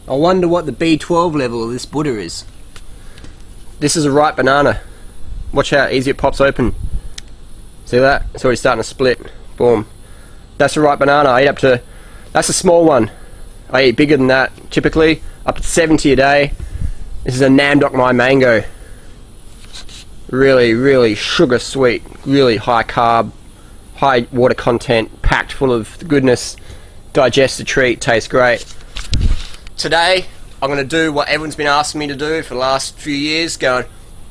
I wonder what the B12 level of this Buddha is. This is a ripe banana. Watch how easy it pops open. See that? It's already starting to split. Boom. That's a ripe banana. I eat up to... That's a small one. I eat bigger than that, typically. Up to 70 a day. This is a Nam Doc Mai mango. Really, really sugar sweet. Really high carb. High water content. Packed full of goodness. Digest a treat. Tastes great. Today, I'm going to do what everyone's been asking me to do for the last few years. Going,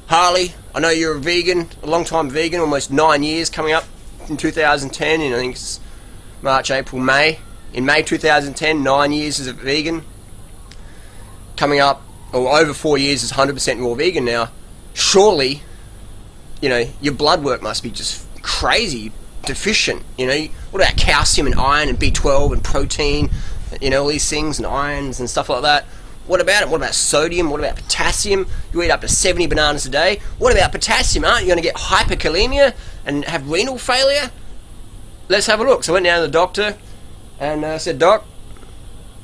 Harley, I know you're a vegan. A long time vegan. Almost 9 years coming up in 2010. And I think it's March, April, May. In May 2010, 9 years as a vegan. Coming up, or over 4 years as 100% raw vegan now. Surely, you know, your blood work must be just crazy deficient. You know, what about calcium and iron and B12 and protein? You know, all these things and irons and stuff like that. What about it? What about sodium? What about potassium? You eat up to 70 bananas a day. What about potassium? Aren't you going to get hyperkalemia and have renal failure? Let's have a look. So I went down to the doctor and said, Doc,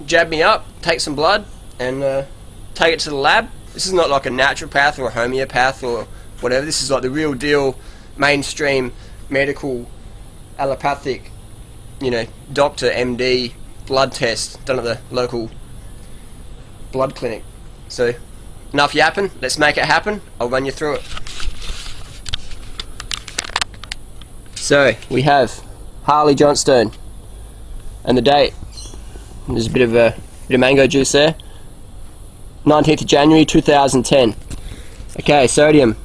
jab me up, take some blood and take it to the lab. This is not like a naturopath or a homeopath or whatever. This is like the real deal, mainstream medical allopathic, you know, doctor, MD, blood test done at the local blood clinic. So enough yapping, let's make it happen. I'll run you through it. So we have Harley Johnstone and the date. There's a bit of mango juice there. 19th of January 2010. Okay, sodium.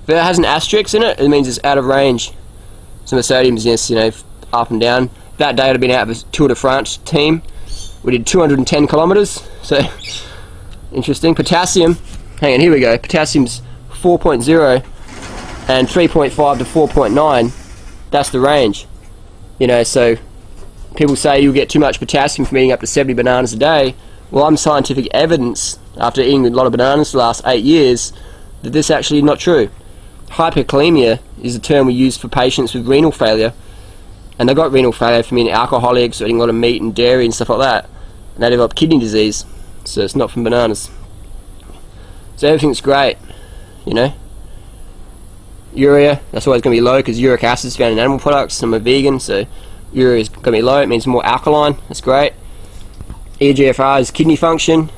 If it has an asterisk in it, it means it's out of range. Some of the sodium is, yes, you know, up and down. That day I'd been out of a Tour de France team. We did 210 kilometers, so interesting. Potassium, hang on, here we go. Potassium's 4.0 and 3.5 to 4.9. That's the range. You know, so people say you'll get too much potassium from eating up to 70 bananas a day. Well, I'm scientific evidence, after eating a lot of bananas for the last 8 years, that this actually is not true. Hyperkalemia is a term we use for patients with renal failure, and they got renal failure from eating alcoholics or eating a lot of meat and dairy and stuff like that, and they develop kidney disease. So it's not from bananas. So everything's great, you know. Urea, that's always going to be low because uric acid is found in animal products. I'm a vegan, so urea is going to be low. It means more alkaline. That's great. eGFR is kidney function,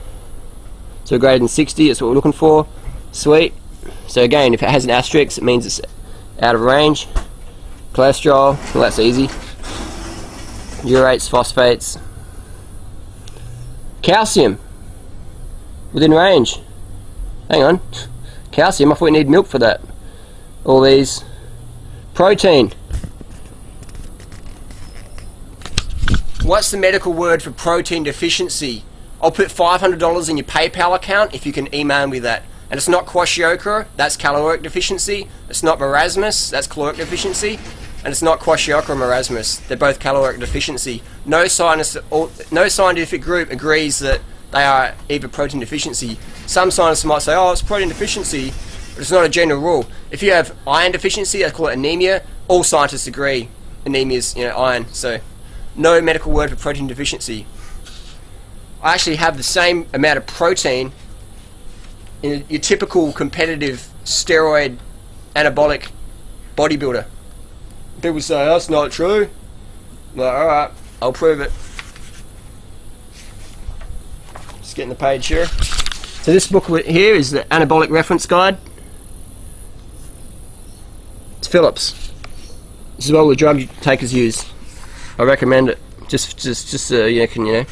so greater than 60. That's what we're looking for. Sweet. So again, if it has an asterisk, it means it's out of range. Cholesterol, well, that's easy. Urates, phosphates. Calcium, within range. Hang on, calcium, I thought we need milk for that. All these. Protein. What's the medical word for protein deficiency? I'll put $500 in your PayPal account if you can email me that. And it's not kwashiorkor, that's caloric deficiency. It's not marasmus, that's caloric deficiency. And it's not kwashiorkor or marasmus, they're both caloric deficiency. No scientific group agrees that they are either protein deficiency. Some scientists might say, oh, it's protein deficiency, but it's not a general rule. If you have iron deficiency, they call it anemia. All scientists agree anemia is, you know, iron. So no medical word for protein deficiency. I actually have the same amount of protein in your typical competitive steroid anabolic bodybuilder. People say, that's not true. I'm like, alright, I'll prove it. Just getting the page here. So this booklet here is the Anabolic Reference Guide. It's Phillips. This is what all the drug takers use. I recommend it. Just you can, you know.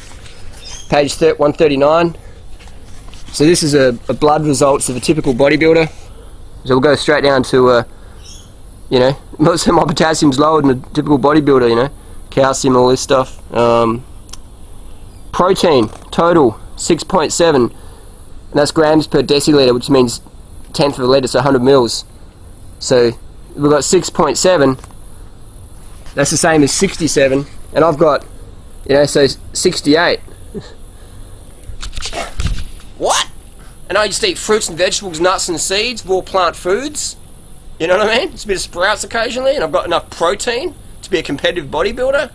Page 139. So this is a blood results of a typical bodybuilder. So we'll go straight down to, you know, most of my potassium's lower than a typical bodybuilder, you know. Calcium, all this stuff. Protein, total, 6.7. And that's grams per deciliter, which means 1/10 of a litre, so 100 mils. So we've got 6.7. That's the same as 67. And I've got, you know, so 68. What? And I just eat fruits and vegetables, nuts and seeds, raw plant foods. You know what I mean? It's a bit of sprouts occasionally, and I've got enough protein to be a competitive bodybuilder.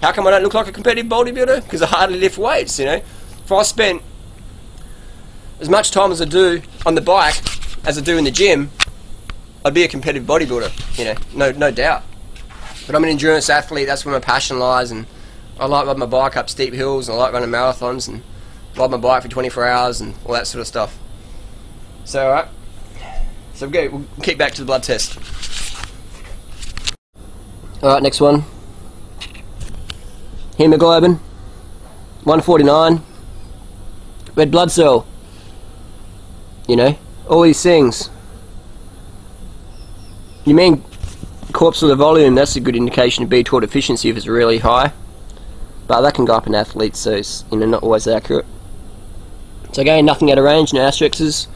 How come I don't look like a competitive bodybuilder? Because I hardly lift weights, you know. if I spent as much time as I do on the bike as I do in the gym, I'd be a competitive bodybuilder, you know, no doubt. But I'm an endurance athlete, that's where my passion lies, and I like riding my bike up steep hills, and I like running marathons, and ride my bike for 24 hours, and all that sort of stuff. So, alright. So we'll keep back to the blood test. Alright, next one. Hemoglobin, 149. Red blood cell. You know, all these things. You mean corpuscular volume, that's a good indication of B12 deficiency if it's really high. But that can go up in athletes, so it's, you know, not always accurate. So again, nothing out of range, no asterisks.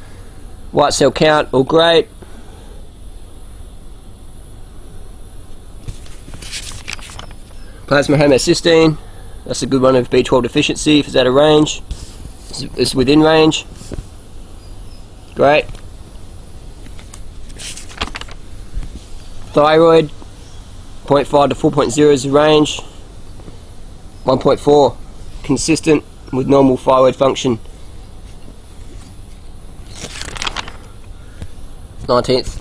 White cell count, all great. Plasma homocysteine, that's a good one of B12 deficiency if it's out of range. It's within range. Great. Thyroid, 0.5 to 4.0 is the range. 1.4, consistent with normal thyroid function. 19th.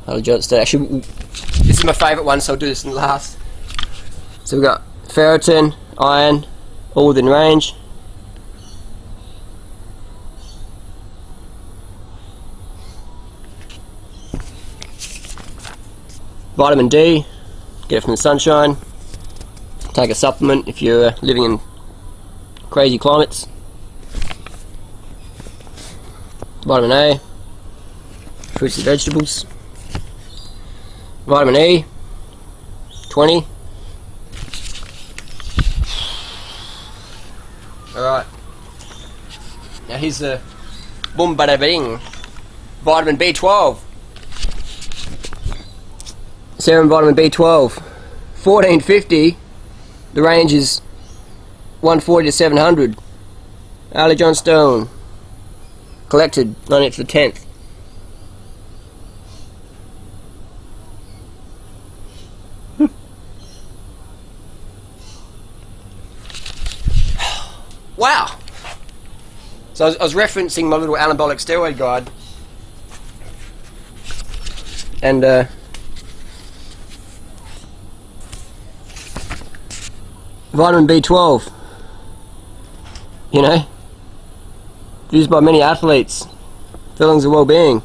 Actually, this is my favourite one, so I'll do this in the last. So we've got ferritin, iron, all within range. Vitamin D, get it from the sunshine. Take a supplement if you're living in crazy climates. Vitamin A, fruits and vegetables. Vitamin E, 20. Alright. Now here's the boom bada bing. Vitamin B12. Serum vitamin B12. 1450. The range is 140 to 700. Ali John Stone. Collected 19th to the 10th. Wow! So I was referencing my little anabolic steroid guide, and vitamin B12, you know, used by many athletes, feelings of well-being.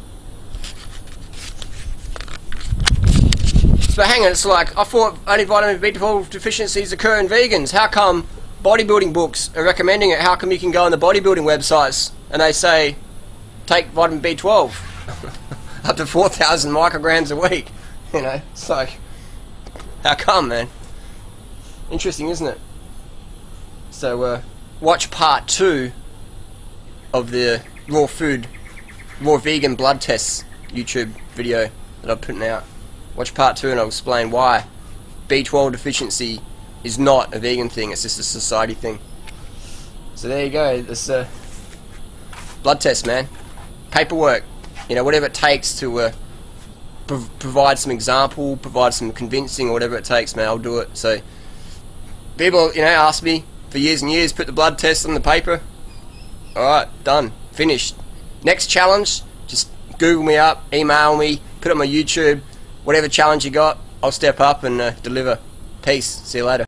So hang on, it's like, I thought only vitamin B12 deficiencies occur in vegans. How come bodybuilding books are recommending it? How come you can go on the bodybuilding websites and they say, take vitamin B12, up to 4,000 micrograms a week? You know, it's like, how come, man? Interesting, isn't it? So, watch part 2 of the raw vegan blood tests YouTube video that I'm putting out. Watch part 2 and I'll explain why B12 deficiency is not a vegan thing, it's just a society thing. So there you go, this blood test, man. Paperwork, you know, whatever it takes to provide some example, provide some convincing, or whatever it takes, man, I'll do it. So people, you know, ask me for years and years, put the blood test on the paper. Alright, done, finished. Next challenge, just Google me up, email me, put it on my YouTube, whatever challenge you got, I'll step up and deliver. Peace, see you later.